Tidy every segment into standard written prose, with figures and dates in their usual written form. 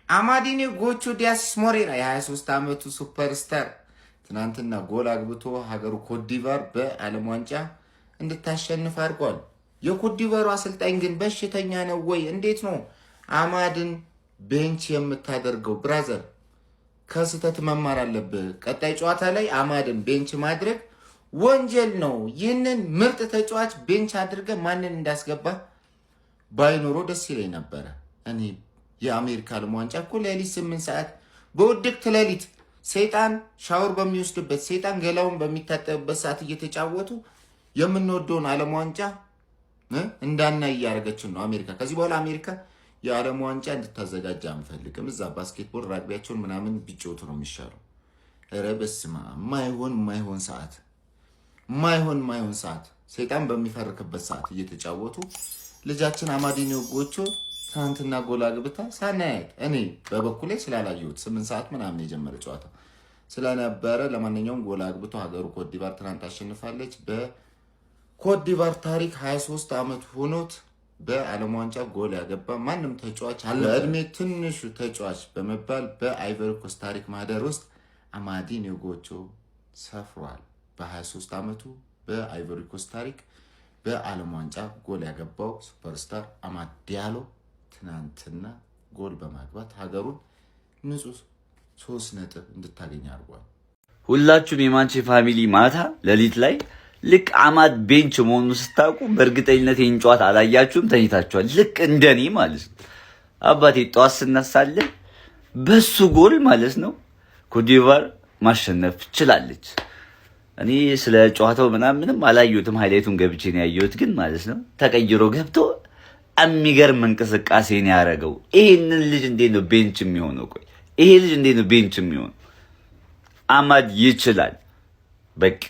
አማዲኒ ጎቹ ዲያስ ሞሬራ የ23 ዓመቱ ሱፐርስታር ትናንትና ጎል አግብቶ ሀገሩ ኮትዲቫር በዓለም ዋንጫ እንድታሸንፍ አድርጓል። የኮትዲቫሩ አሰልጣኝ ግን በሽተኛ ነው ወይ? እንዴት ነው አማድን ቤንች የምታደርገው? ብራዘር ከስተት መማር አለብህ። ቀጣይ ጨዋታ ላይ አማድን ቤንች ማድረግ ወንጀል ነው። ይህንን ምርጥ ተጫዋች ቤንች አድርገ ማንን እንዳስገባ ባይኖሮ ደስ ይለኝ ነበረ። እኔ የአሜሪካ ዓለም ዋንጫ እኮ ሌሊት 8 ሰዓት በውድቅት ሌሊት ሰይጣን ሻወር በሚወስድበት ሰይጣን ገላውን በሚታጠብበት ሰዓት እየተጫወቱ የምንወደውን ዓለም ዋንጫ እንዳናይ እያደረገችን ነው አሜሪካ። ከዚህ በኋላ አሜሪካ የዓለም ዋንጫ እንድታዘጋጅ አንፈልግም። እዛ ባስኬትቦል ራግቢያቸውን ምናምን ቢጫወቱ ነው የሚሻለው። ኧረ በስመ አብ! ማይሆን ሰዓት ሰይጣን በሚፈርክበት ሰዓት እየተጫወቱ ልጃችን አማዲኒ ጎቹ ትናንትና ጎል አግብታ ሳናያት እኔ በበኩሌ ስላላየሁት 8 ሰዓት ምናምን የጀመረ ጨዋታ ስለነበረ ለማንኛውም ጎል አግብቶ ሀገሩ ኮትዲቫር ትናንት አሸንፋለች። በኮትዲቫር ታሪክ 23 ዓመት ሆኖት በዓለም ዋንጫ ጎል ያገባ ማንም ተጫዋች አለ። በእድሜ ትንሹ ተጫዋች በመባል በአይቮሪ ኮስት ታሪክ ማህደር ውስጥ አማዲኒ ጎቹ ሰፍሯል። በ23 ዓመቱ በአይቮሪ ኮስት ታሪክ በዓለም ዋንጫ ጎል ያገባው ሱፐርስታር አማድ ዲያሎ ትናንትና ጎል በማግባት ሀገሩን ንጹህ 3 ነጥብ እንድታገኝ አድርጓል። ሁላችሁም የማንቼ ፋሚሊ ማታ ሌሊት ላይ ልክ አማድ ቤንች መሆኑ ስታውቁ በእርግጠኝነት ይህን ጨዋታ አላያችሁም፣ ተኝታችኋል። ልክ እንደኔ ማለት ነው። አባቴ ጠዋት ስነሳለን በሱ ጎል ማለት ነው ኮትዲቫር ማሸነፍ ችላለች። እኔ ስለ ጨዋታው ምንም አላየሁትም፣ ሃይላይቱን ገብቼ ነው ያየሁት። ግን ማለት ነው ተቀይሮ ገብቶ የሚገርም እንቅስቃሴ ነው ያደረገው። ይሄንን ልጅ እንዴት ነው ቤንች የሚሆነው? ቆይ ይሄ ልጅ እንዴት ነው ቤንች የሚሆነው? አማድ ይችላል። በቃ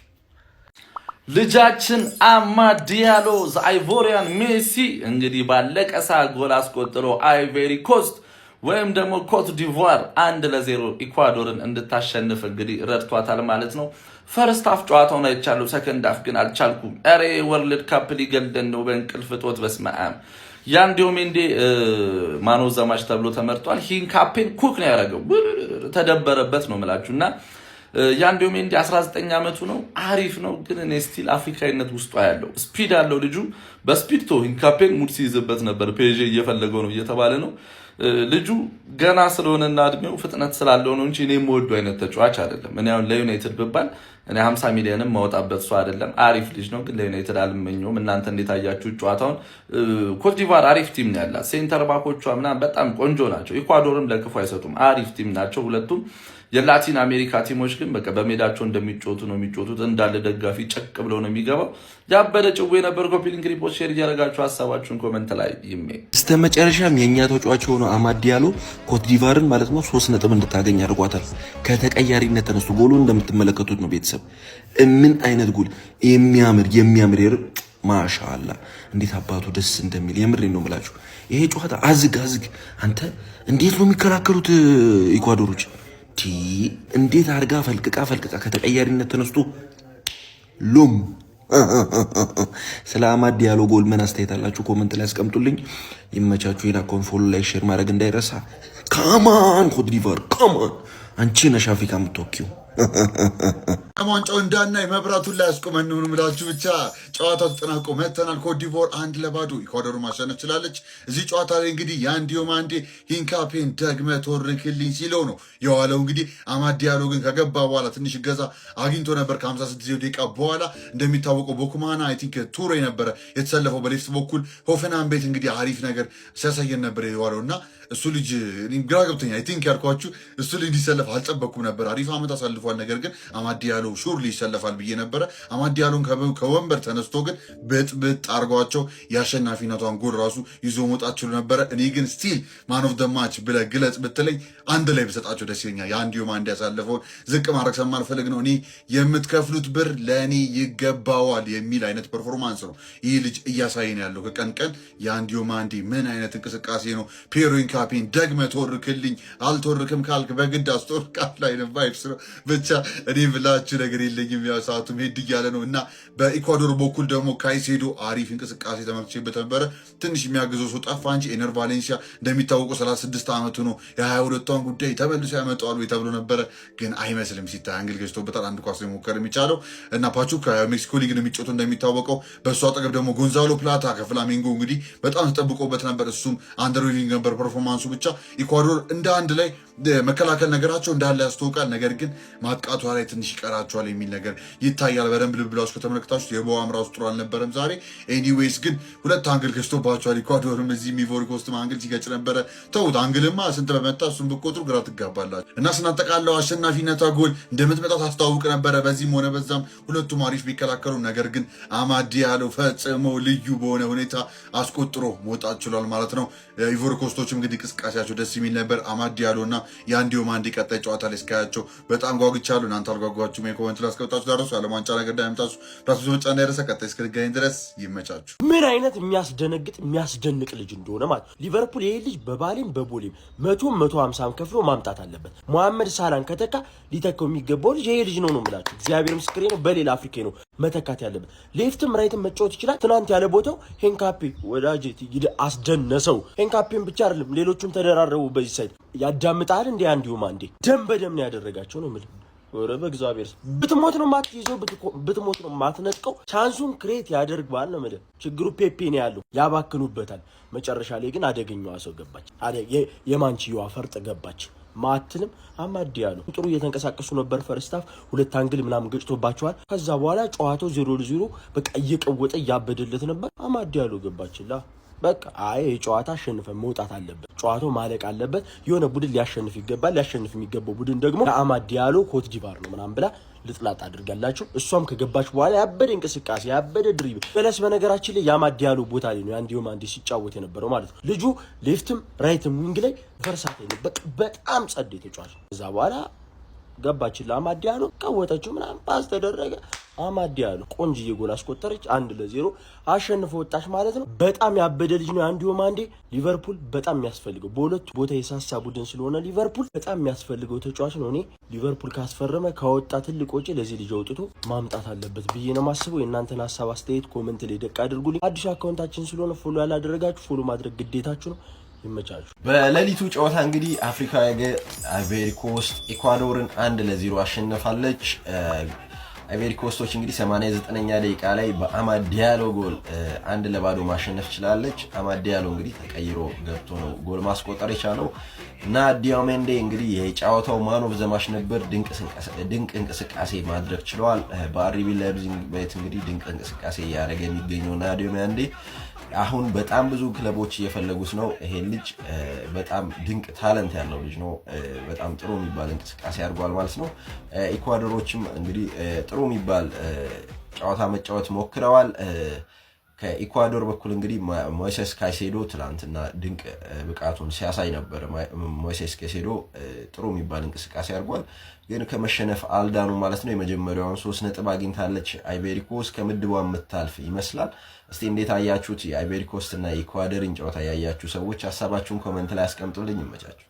ልጃችን አማድ ዲያሎ አይቮሪያን ሜሲ እንግዲህ ባለቀ ሰዓት ጎል አስቆጥሮ አይቮሪ ኮስት ወይም ደግሞ ኮትዲቫር 1-0 ኢኳዶርን እንድታሸንፍ እንግዲህ ረድቷታል ማለት ነው። ፈርስት ሃፍ ጨዋታውን አይቻለሁ፣ ሰከንድ ሃፍ ግን አልቻልኩም። ኧረ ወርልድ ካፕ ሊገልደን ነው በእንቅልፍ እጦት። በስመ አብ። ያን ዲዮሜንዴ ማን ኦፍ ዘ ማች ተብሎ ተመርጧል። ሂንካፔን ኩክ ነው ያደረገው፣ ተደበረበት ነው የምላችሁ። እና ያን ዲዮሜንዴ 19 ዓመቱ ነው፣ አሪፍ ነው። ግን እኔ ስቲል አፍሪካዊነት ውስጡ ያለው ስፒድ አለው ልጁ። በስፒድ ቶ ሂንካፔን ሙድ ሲይዝበት ነበር። ፔዤ እየፈለገው ነው እየተባለ ነው። ልጁ ገና ስለሆነና እድሜው ፍጥነት ስላለው ነው እንጂ እኔ የምወደው አይነት ተጫዋች አይደለም። እኔ አሁን ለዩናይትድ ብባል እኔ 50 ሚሊዮንም ማውጣበት ሰው አይደለም። አሪፍ ልጅ ነው፣ ግን ለዩናይትድ አልመኘውም። እናንተ እንዴት አያችሁ ጨዋታውን? ኮትዲቫር አሪፍ ቲም ነው ያላት። ሴንተር ባኮቿ ምናምን በጣም ቆንጆ ናቸው። ኢኳዶርም ለክፉ አይሰጡም። አሪፍ ቲም ናቸው ሁለቱም። የላቲን አሜሪካ ቲሞች ግን በቃ በሜዳቸው እንደሚጫወቱ ነው የሚጫወቱት። እንዳለ ደጋፊ ጨቅ ብለው ነው የሚገባው። ያበደ ጭዌ ነበር። ኮፒ ሊንክ ሪፖስት ሼር እያደረጋችሁ ሀሳባችሁን ኮሜንት ላይ ይሜ በስተመጨረሻም የኛ ተጫዋች የሆነው አማድ ዲያሎ ኮትዲቫርን ማለት ነው 3 ነጥብ እንድታገኝ አድርጓታል። ከተቀያሪነት ተነስቶ ጎሉ እንደምትመለከቱት ነው ቤተሰብ። ምን አይነት ጎል! የሚያምር ማሻአላ! እንዴት አባቱ ደስ እንደሚል የምሬን ነው የምላችሁ። ይሄ ጨዋታ አዝግ አንተ እንዴት ነው የሚከላከሉት ኢኳዶሮች? እንዴት አርጋ ፈልቅቃ ከተቀያሪነት ተነስቶ ሎም ስለ አማድ ዲያሎ ጎል ምን አስተያየት አላችሁ? ኮሜንት ላይ አስቀምጡልኝ። ይመቻችሁ። የና ኮንፎሎ ላይ ሼር ማድረግ እንዳይረሳ። ካማን ኮትዲቫር ካማን! አንቺ ነሽ አፍሪካ የምትወኪው። ዋንጫው እንዳናይ መብራቱን ላይ ያስቆመን ነው የምላችሁ። ብቻ ጨዋታው ተጠናቆ መተናል። ኮትዲቫር 1-0 ኢኳዶር ማሸነፍ ችላለች። እዚህ ጨዋታ ላይ እንግዲህ ያን ዲዮሜንዴ ሂንካፔን ደግመ ተወርክልኝ ሲለው ነው የዋለው። እንግዲህ አማድ ዲያሎ ግን ከገባ በኋላ ትንሽ ገዛ አግኝቶ ነበር። ከ56 ደቂቃ በኋላ እንደሚታወቀው ቦኩማና አይ ቲንክ ቱሬ ነበረ የተሰለፈው በሌፍት በኩል። ሆፈንሃይም ቤት እንግዲህ አሪፍ ነገር ሲያሳየን ነበር የዋለው እና እሱ ልጅ ግራ ገብቶኛል። አይ ቲንክ ያልኳችሁ እሱ ልጅ እንዲሰለፍ አልጠበቅኩም ነበር። አሪፍ ዓመት አሳልፏል። ነገር ግን አማድ ዲያሎ ሹርሊ ይሰለፋል ብዬ ነበረ። አማድ ዲያሎን ከወንበር ተነስቶ ግን ብጥብጥ አርጓቸው የአሸናፊነቷን ጎል ራሱ ይዞ መውጣት ችሎ ነበረ። እኔ ግን ስቲል ማን ኦፍ ደ ማች ብለህ ግለጽ ብትለኝ አንድ ላይ ብሰጣቸው ደስ ይለኛል። የአንድ ዲዮሜንዴ ያሳለፈውን ዝቅ ማድረግ ስለማልፈልግ ነው። እኔ የምትከፍሉት ብር ለእኔ ይገባዋል የሚል አይነት ፐርፎርማንስ ነው ይህ ልጅ እያሳየን ያለው ከቀን ቀን። የአንድ ዲዮሜንዴ ምን አይነት እንቅስቃሴ ነው! ፔሮን ካፔን ደግመ ተወርክልኝ፣ አልተወርክም ካልክ በግድ አስተወርካል ላይ ቫይብስ ነው። ብቻ እኔ ብላችሁ ነገር የለኝም። ያው ሰዓቱም ሄድ እያለ ነው እና በኢኳዶር በኩል ደግሞ ካይሴዶ አሪፍ እንቅስቃሴ ተመልክቼበት ነበረ። ትንሽ የሚያግዘው ሰው ጠፋ እንጂ ኤነር ቫሌንሲያ እንደሚታወቀው 36 ዓመቱ ነው። የ22ቷን ጉዳይ ተመልሶ ያመጣዋሉ ተብሎ ነበረ፣ ግን አይመስልም። ሲታይ አንግል ገዝቶበታል። አንድ ኳስ ሞከር የሚቻለው እና ፓቹካ ሜክሲኮ ሊግ ነው የሚጫወተው እንደሚታወቀው። በእሱ አጠገብ ደግሞ ጎንዛሎ ፕላታ ከፍላሜንጎ እንግዲህ በጣም ተጠብቆበት ነበር። እሱም አንደርዊሊንግ ነበር ፐርፎርማንሱ። ብቻ ኢኳዶር እንደ አንድ ላይ መከላከል ነገራቸው እንዳለ ያስተውቃል። ነገር ግን ማጥቃቷ ላይ ትንሽ ይቀራቸዋል የሚል ነገር ይታያል። በደንብ ልብ ብላችሁ ከተመለከታችሁ የቦዋም ራሱ ጥሩ አልነበረም ዛሬ። ኤኒዌይስ ግን ሁለት አንግል ገዝቶባቸዋል ኢኳዶርም። እዚህ ኢቮሪ ኮስትም አንግል ሲገጭ ነበረ። ተውት፣ አንግልማ ስንት በመጣ እሱን ብቆጥሩ ግራ ትጋባላችሁ። እና ስናጠቃለው አሸናፊነቷ ጎል እንደምትመጣ ታስታውቅ ነበረ። በዚህም ሆነ በዛም ሁለቱም አሪፍ ቢከላከሉ፣ ነገር ግን አማድ ዲያሎ ፈጽሞ ልዩ በሆነ ሁኔታ አስቆጥሮ መውጣት ችሏል ማለት ነው። ኢቮሪ ኮስቶችም እንግዲህ እንቅስቃሴያቸው ደስ የሚል ነበር። አማድ ዲያሎ እና የአንዲዮ ማንዲ ቀጣይ ጨዋታ ላይ እስካያቸው በጣም ጓጉቻለሁ። እናንተ አልጓጓችሁም? የኮመንት ላይ አስቀምጣችሁ ዳረሱ። ዓለም ዋንጫ ነገር እንዳያምጣችሁ ራሱ መጫ እንዳይረሳ። ቀጣይ እስክንገናኝ ድረስ ይመቻችሁ። ምን አይነት የሚያስደነግጥ የሚያስደንቅ ልጅ እንደሆነ ማለት ሊቨርፑል ይሄ ልጅ በባሌም በቦሌም 150 ከፍሎ ማምጣት አለበት። መሐመድ ሳላን ከተካ ሊተካው የሚገባው ልጅ ይሄ ልጅ ነው የምላችሁ። እግዚአብሔር ምስክሬ ነው። በሌላ አፍሪካ ነው መተካት ያለበት። ሌፍትም ራይትም መጫወት ይችላል። ትናንት ያለ ቦታው ሄንካፔ ወዳጄ አስደነሰው። ሄንካፔን ብቻ አይደለም ሌሎቹም ተደራረቡ። በዚህ ሳይድ ያዳምጣል እንዴ አንዲሁም አንዴ ደም በደም ነው ያደረጋቸው ነው የምልህ። ወረ በእግዚአብሔር ብትሞት ነው ማትይዘው፣ ብትሞት ነው ማትነጥቀው። ቻንሱን ክሬት ያደርጋል ነው የምልህ። ችግሩ ፔፔ ነው ያለው፣ ያባክኑበታል። መጨረሻ ላይ ግን አደገኛዋ ሰው ገባች። የማንቺዋ ፈርጥ ገባች። ማትልም አማድ ዲያሎ ጥሩ እየተንቀሳቀሱ ነበር። ፈርስታፍ ሁለት አንግል ምናምን ገጭቶባቸዋል። ከዛ በኋላ ጨዋታው 0-0 በቃ እየቀወጠ እያበደለት ነበር። አማድ ዲያሎ ገባችላ። በቃ አይ ጨዋታ አሸንፈን መውጣት አለበት። ጨዋታው ማለቅ አለበት። የሆነ ቡድን ሊያሸንፍ ይገባል። ሊያሸንፍ የሚገባው ቡድን ደግሞ ከአማድ ዲያሎ ኮት ዲቫር ነው ምናምን ብላ ልጥላጥ አድርጋላችሁ። እሷም ከገባች በኋላ ያበደ እንቅስቃሴ ያበደ ድሪብል በለስ። በነገራችን ላይ የአማድ ዲያሎ ቦታ ላይ ነው አንዲዮ ማንዲ ሲጫወት የነበረው ማለት ነው። ልጁ ሌፍትም ራይትም ዊንግ ላይ ፈርሳት ነው። በጣም ጸዴ ተጫዋች። ከዛ በኋላ ገባችላ አማድ ዲያሎ ቀወጠችው ምናምን ፓስ ተደረገ። አማድ ዲያሎ ቆንጅዬ ጎል አስቆጠረች። 1-0 አሸንፎ ወጣች ማለት ነው። በጣም ያበደ ልጅ ነው አንዲዮ ማንዲ። ሊቨርፑል በጣም የሚያስፈልገው በሁለት ቦታ የሳሳ ቡድን ስለሆነ ሊቨርፑል በጣም የሚያስፈልገው ተጫዋች ነው። እኔ ሊቨርፑል ካስፈረመ ካወጣ ትልቅ ወጪ ለዚህ ልጅ አውጥቶ ማምጣት አለበት ብዬ ነው ማስበው። የእናንተን ሀሳብ አስተያየት ኮሜንት ላይ ደቅ አድርጉልኝ። አዲሱ አካውንታችን ስለሆነ ፎሎ ያላደረጋችሁ ፎሎ ማድረግ ግዴታችሁ ነው። ይመቻችሁ። በሌሊቱ ጨዋታ እንግዲህ አፍሪካ አይቮሪ ኮስት ኢኳዶርን 1-0 አሸነፋለች። አይቮሪ ኮስቶች እንግዲህ 89ኛ ደቂቃ ላይ በአማድ ዲያሎ ጎል 1-0 ማሸነፍ ችላለች። አማድ ዲያሎ እንግዲህ ተቀይሮ ገብቶ ነው ጎል ማስቆጠር የቻለው እና ዲያሜንዴ እንግዲህ የጨዋታው ማን ኦፍ ዘ ማች ነበር። ድንቅ እንቅስቃሴ ማድረግ ችለዋል። በአርቢ ላይፕዚግ ቤት እንግዲህ ድንቅ እንቅስቃሴ ያደረገ የሚገኘው ዲያሜንዴ አሁን በጣም ብዙ ክለቦች እየፈለጉት ነው። ይሄ ልጅ በጣም ድንቅ ታለንት ያለው ልጅ ነው። በጣም ጥሩ የሚባል እንቅስቃሴ አድርጓል ማለት ነው። ኢኳዶሮችም እንግዲህ ጥሩ የሚባል ጨዋታ መጫወት ሞክረዋል። ከኢኳዶር በኩል እንግዲህ ሞይሴስ ካይሴዶ ትላንትና ድንቅ ብቃቱን ሲያሳይ ነበር። ሞይሴስ ካይሴዶ ጥሩ የሚባል እንቅስቃሴ አድርጓል፣ ግን ከመሸነፍ አልዳኑ ማለት ነው። የመጀመሪያውን 3 ነጥብ አግኝታለች አይቮሪ ኮስት። ከምድቧ የምታልፍ ይመስላል። እስቲ እንዴት አያችሁት? የአይቮሪ ኮስት እና የኢኳዶርን ጨዋታ ያያችሁ ሰዎች ሀሳባችሁን ኮሜንት ላይ አስቀምጡልኝ። ይመቻችሁ።